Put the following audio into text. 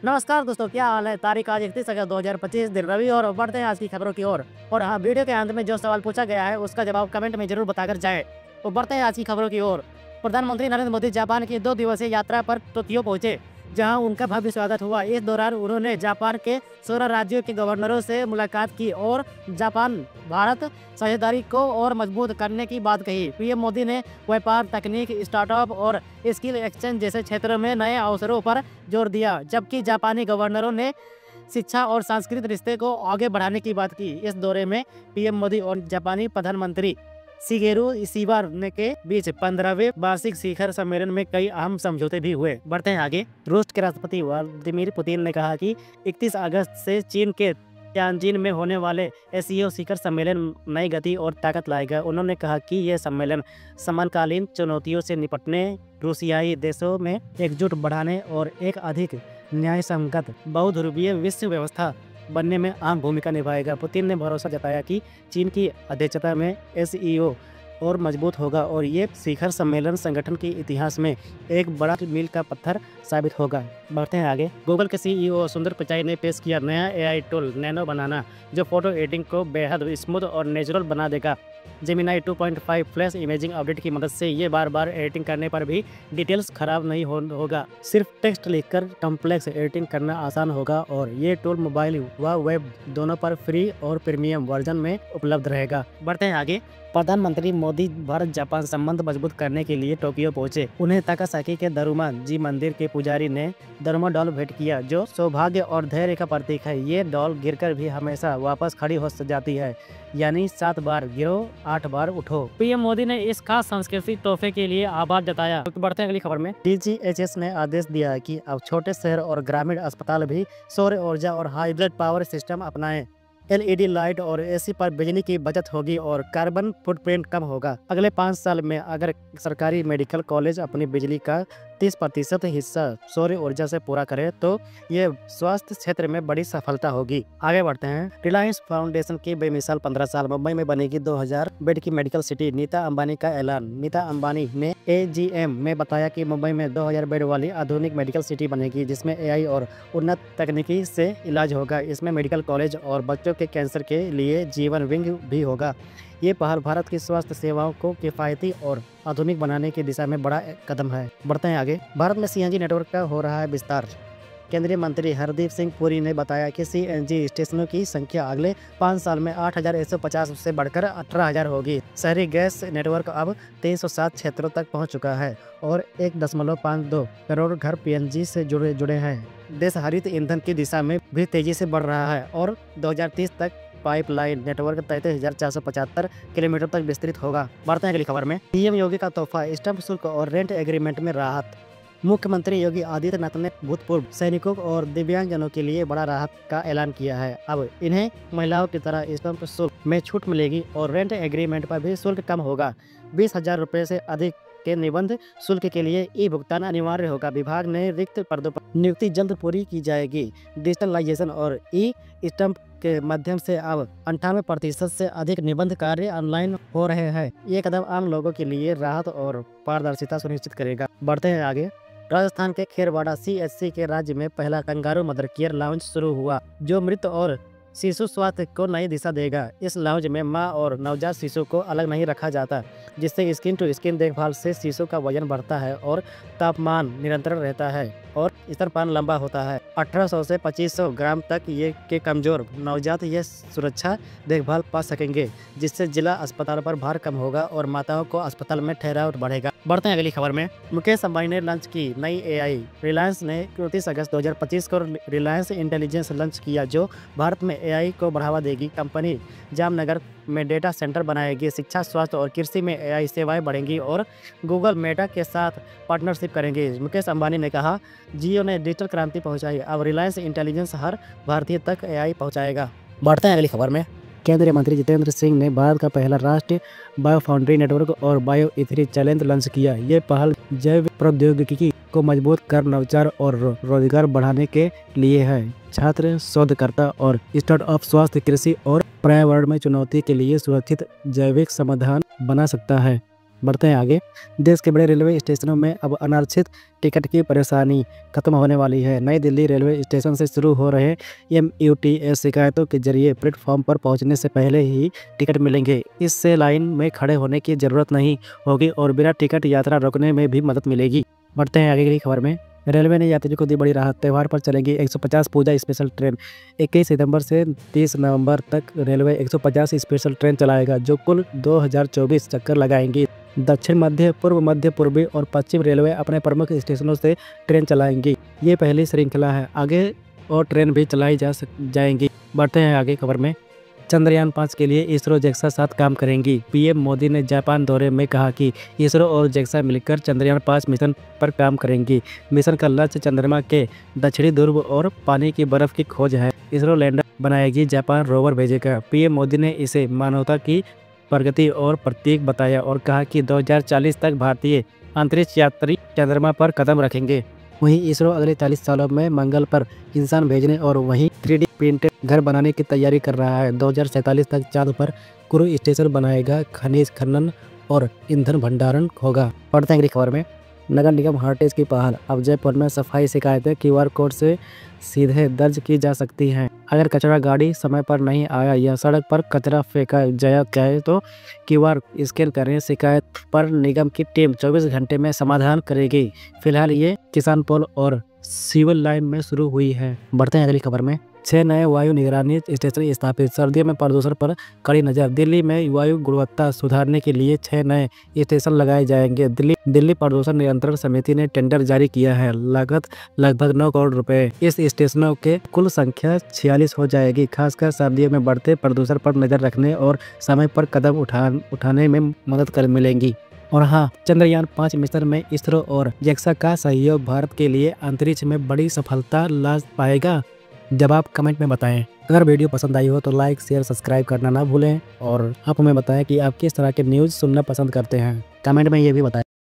नमस्कार दोस्तों, क्या हाल है। तारीख आज 31 अगस्त 2025 दिन रवि और बढ़ते हैं आज की खबरों की ओर। और हाँ, वीडियो के अंत में जो सवाल पूछा गया है उसका जवाब कमेंट में जरूर बताकर जाएं। तो बढ़ते हैं आज की खबरों की ओर। प्रधानमंत्री नरेंद्र मोदी जापान की 2 दिवसीय यात्रा पर टोक्यो पहुंचे, जहां उनका भव्य स्वागत हुआ। इस दौरान उन्होंने जापान के 16 राज्यों के गवर्नरों से मुलाकात की और जापान भारत साझेदारी को और मजबूत करने की बात कही। पीएम मोदी ने व्यापार, तकनीक, स्टार्टअप और स्किल एक्सचेंज जैसे क्षेत्रों में नए अवसरों पर जोर दिया, जबकि जापानी गवर्नरों ने शिक्षा और सांस्कृतिक रिश्ते को आगे बढ़ाने की बात की। इस दौरे में पीएम मोदी और जापानी प्रधानमंत्री शिगेरू इशिबा के बीच 15वें वार्षिक शिखर सम्मेलन में कई अहम समझौते भी हुए। बढ़ते हैं आगे। रूस के राष्ट्रपति व्लादिमीर पुतिन ने कहा कि 31 अगस्त से चीन के तियानजिन में होने वाले एससीओ शिखर सम्मेलन नई गति और ताकत लाएगा। उन्होंने कहा कि यह सम्मेलन समकालीन चुनौतियों से निपटने, रूसियाई देशों में एकजुट बढ़ाने और एक अधिक न्यायसंगत बहुध्रुवीय विश्व व्यवस्था बनने में अहम भूमिका निभाएगा। पुतिन ने भरोसा जताया कि चीन की अध्यक्षता में एससीओ और मजबूत होगा और ये शिखर सम्मेलन संगठन के इतिहास में एक बड़ा मील का पत्थर साबित होगा। बढ़ते हैं आगे। गूगल के सीईओ सुंदर पिचाई ने पेश किया नया एआई टूल नैनो बनाना, जो फोटो एडिटिंग को बेहद स्मूथ और नेचुरल बना देगा। जेमिनाई 2.5 फ्लैश इमेजिंग अपडेट की मदद से ये बार एडिटिंग करने पर भी डिटेल्स खराब नहीं होगा। सिर्फ टेक्स्ट लिखकर कॉम्प्लेक्स एडिटिंग करना आसान होगा और ये टूल मोबाइल व वेब दोनों पर फ्री और प्रीमियम वर्जन में उपलब्ध रहेगा। बढ़ते हैं आगे। प्रधानमंत्री मोदी भारत जापान संबंध मजबूत करने के लिए टोक्यो पहुंचे। उन्हें ताकासाकी के दरुमा जी मंदिर के पुजारी ने दरुमा डॉल भेंट किया, जो सौभाग्य और धैर्य का प्रतीक है। ये डॉल गिरकर भी हमेशा वापस खड़ी हो जाती है, यानी 7 बार गिरो 8 बार उठो। पीएम मोदी ने इस खास सांस्कृतिक तोहफे के लिए आभार जताया। तो बढ़ते हैं अगली खबर में। डीजीएचएस ने आदेश दिया है कि अब छोटे शहर और ग्रामीण अस्पताल भी सौर ऊर्जा और हाइब्रिड पावर सिस्टम अपनाएं। एलईडी लाइट और एसी पर बिजली की बचत होगी और कार्बन फुटप्रिंट कम होगा। अगले 5 साल में अगर सरकारी मेडिकल कॉलेज अपनी बिजली का 30% हिस्सा सौर ऊर्जा से पूरा करे तो ये स्वास्थ्य क्षेत्र में बड़ी सफलता होगी। आगे बढ़ते हैं। रिलायंस फाउंडेशन की बेमिसाल 15 साल। मुंबई में बनेगी 2000 बेड की मेडिकल सिटी, नीता अंबानी का ऐलान। नीता अंबानी ने एजीएम में बताया कि मुंबई में 2000 बेड वाली आधुनिक मेडिकल सिटी बनेगी, जिसमें एआई और उन्नत तकनीकी से इलाज होगा। इसमें मेडिकल कॉलेज और बच्चों के कैंसर के लिए जीवन विंग भी होगा। ये पहल भारत की स्वास्थ्य सेवाओं को किफायती और आधुनिक बनाने की दिशा में बड़ा कदम है। बढ़ते हैं आगे। भारत में सीएनजी नेटवर्क का हो रहा है विस्तार। केंद्रीय मंत्री हरदीप सिंह पुरी ने बताया कि सीएनजी स्टेशनों की संख्या अगले 5 साल में 8150 से बढ़कर 18000 होगी। शहरी गैस नेटवर्क अब 307 क्षेत्रों तक पहुंच चुका है और 1.52 करोड़ घर पीएनजी से जुड़े हैं। देश हरित ईंधन की दिशा में भी तेजी से बढ़ रहा है और 2030 तक पाइपलाइन नेटवर्क 33,475 किलोमीटर तक विस्तृत होगा। बढ़ते हैं अगली खबर में। पीएम योगी का तोहफा, स्टैंप शुल्क और रेंट एग्रीमेंट में राहत। मुख्यमंत्री योगी आदित्यनाथ ने भूतपूर्व सैनिकों और दिव्यांगजनों के लिए बड़ा राहत का ऐलान किया है। अब इन्हें महिलाओं की तरह स्टैंप शुल्क में छूट मिलेगी और रेंट एग्रीमेंट पर भी शुल्क कम होगा। 20,000 रुपये से अधिक के निबंध शुल्क के लिए ई भुगतान अनिवार्य होगा। विभाग ने रिक्त पदों पर नियुक्ति जल्द पूरी की जाएगी। डिजिटलाइजेशन और ई स्टैंप के माध्यम से अब 98% से अधिक निबंध कार्य ऑनलाइन हो रहे हैं। ये कदम आम लोगों के लिए राहत और पारदर्शिता सुनिश्चित करेगा। बढ़ते हैं आगे। राजस्थान के खेरवाड़ा सीएचसी के राज्य में पहला कंगारू मदर केयर लाउंज शुरू हुआ, जो मृत और शिशु स्वास्थ्य को नई दिशा देगा। इस लाउंज में मां और नवजात शिशु को अलग नहीं रखा जाता, जिससे स्किन टू स्किन देखभाल से शिशु का वजन बढ़ता है और तापमान निरंतर रहता है और स्तनपान लंबा होता है। 1800 से 2500 ग्राम तक ये के कमजोर नवजात ये सुरक्षा देखभाल पा सकेंगे, जिससे जिला अस्पताल पर भार कम होगा और माताओं को अस्पताल में ठहराव बढ़ेगा। बढ़ते हैं अगली खबर में। मुकेश अंबानी ने लॉन्च की नई एआई। रिलायंस ने 29 अगस्त 2025 को रिलायंस इंटेलिजेंस लॉन्च किया, जो भारत में एआई को बढ़ावा देगी। कंपनी जामनगर में डेटा सेंटर बनाएगी, शिक्षा, स्वास्थ्य और कृषि में एआई सेवाएं बढ़ेंगी और गूगल मेटा के साथ पार्टनरशिप करेंगे। मुकेश अंबानी ने कहा, जियो ने डिजिटल क्रांति पहुंचाई, अब रिलायंस इंटेलिजेंस हर भारतीय तक एआई पहुंचाएगा। बढ़ते हैं अगली खबर में। केंद्रीय मंत्री जितेंद्र सिंह ने भारत का पहला राष्ट्रीय बायो फाउंड्री नेटवर्क और बायो ईथरी चैलेंज लॉन्च किया। ये पहल जैव प्रौद्योगिकी को मजबूत कर नवाचार और रोजगार बढ़ाने के लिए है। छात्र, शोधकर्ता और स्टार्टअप स्वास्थ्य, कृषि और पर्यावरण में चुनौती के लिए सुरक्षित जैविक समाधान बना सकता है। बढ़ते हैं आगे। देश के बड़े रेलवे स्टेशनों में अब अनारक्षित टिकट की परेशानी खत्म होने वाली है। नई दिल्ली रेलवे स्टेशन से शुरू हो रहे MUTS शिकायतों के जरिए प्लेटफॉर्म पर पहुंचने से पहले ही टिकट मिलेंगे। इससे लाइन में खड़े होने की ज़रूरत नहीं होगी और बिना टिकट यात्रा रोकने में भी मदद मिलेगी। बढ़ते हैं आगे की खबर में। रेलवे ने यात्रियों को दी बड़ी राहत। त्यौहार पर चलेगी 150 पूजा स्पेशल ट्रेन। 21 सितंबर से 30 नवंबर तक रेलवे 150 स्पेशल ट्रेन चलाएगा, जो कुल 2024 चक्कर लगाएंगी। दक्षिण मध्य, पूर्व मध्य, पूर्वी और पश्चिम रेलवे अपने प्रमुख स्टेशनों से ट्रेन चलाएंगी। ये पहली श्रृंखला है, आगे और ट्रेन भी चलाई जाएंगी। बढ़ते हैं आगे खबर में। चंद्रयान 5 के लिए इसरो जेक्सा साथ काम करेंगी। PM मोदी ने जापान दौरे में कहा कि इसरो और जेक्सा मिलकर चंद्रयान 5 मिशन पर काम करेंगी। मिशन का लक्ष्य चंद्रमा के दक्षिणी ध्रुव और पानी की बर्फ की खोज है। इसरो लैंडर बनाएगी, जापान रोवर भेजेगा। PM मोदी ने इसे मानवता की प्रगति और प्रतीक बताया और कहा कि 2040 तक भारतीय अंतरिक्ष यात्री चंद्रमा पर कदम रखेंगे। वहीं इसरो अगले 40 सालों में मंगल पर इंसान भेजने और वहीं 3D प्रिंटेड घर बनाने की तैयारी कर रहा है। 2047 तक चांद पर क्रू स्टेशन बनाएगा। खनिज खनन और ईंधन भंडारण होगा। पढ़ते हैं अगली खबर में। नगर निगम हार्टेज की पहल। अब जयपुर में सफाई शिकायतें QR कोड से सीधे दर्ज की जा सकती हैं। अगर कचरा गाड़ी समय पर नहीं आया या सड़क पर कचरा फेंका जाए तो QR स्कैन करें। शिकायत पर निगम की टीम 24 घंटे में समाधान करेगी। फिलहाल ये किसान पोल और सिविल लाइन में शुरू हुई है। बढ़ते हैं अगली खबर में। 6 नए वायु निगरानी स्टेशन स्थापित। सर्दियों में प्रदूषण पर कड़ी नज़र। दिल्ली में वायु गुणवत्ता सुधारने के लिए 6 नए स्टेशन लगाए जाएंगे। दिल्ली प्रदूषण नियंत्रण समिति ने टेंडर जारी किया है। लागत लगभग 9 करोड़ रुपए। इस स्टेशनों के कुल संख्या 46 हो जाएगी। खासकर सर्दियों में बढ़ते प्रदूषण पर नजर रखने और समय पर कदम उठाने में मदद मिलेंगी। और हाँ, चंद्रयान 5 मिशन में इसरो और जेक्सा का सहयोग भारत के लिए अंतरिक्ष में बड़ी सफलता ला पाएगा। जवाब कमेंट में बताएं। अगर वीडियो पसंद आई हो तो लाइक, शेयर, सब्सक्राइब करना ना भूलें और आप हमें बताएं कि आप किस तरह के न्यूज़ सुनना पसंद करते हैं। कमेंट में ये भी बताएं।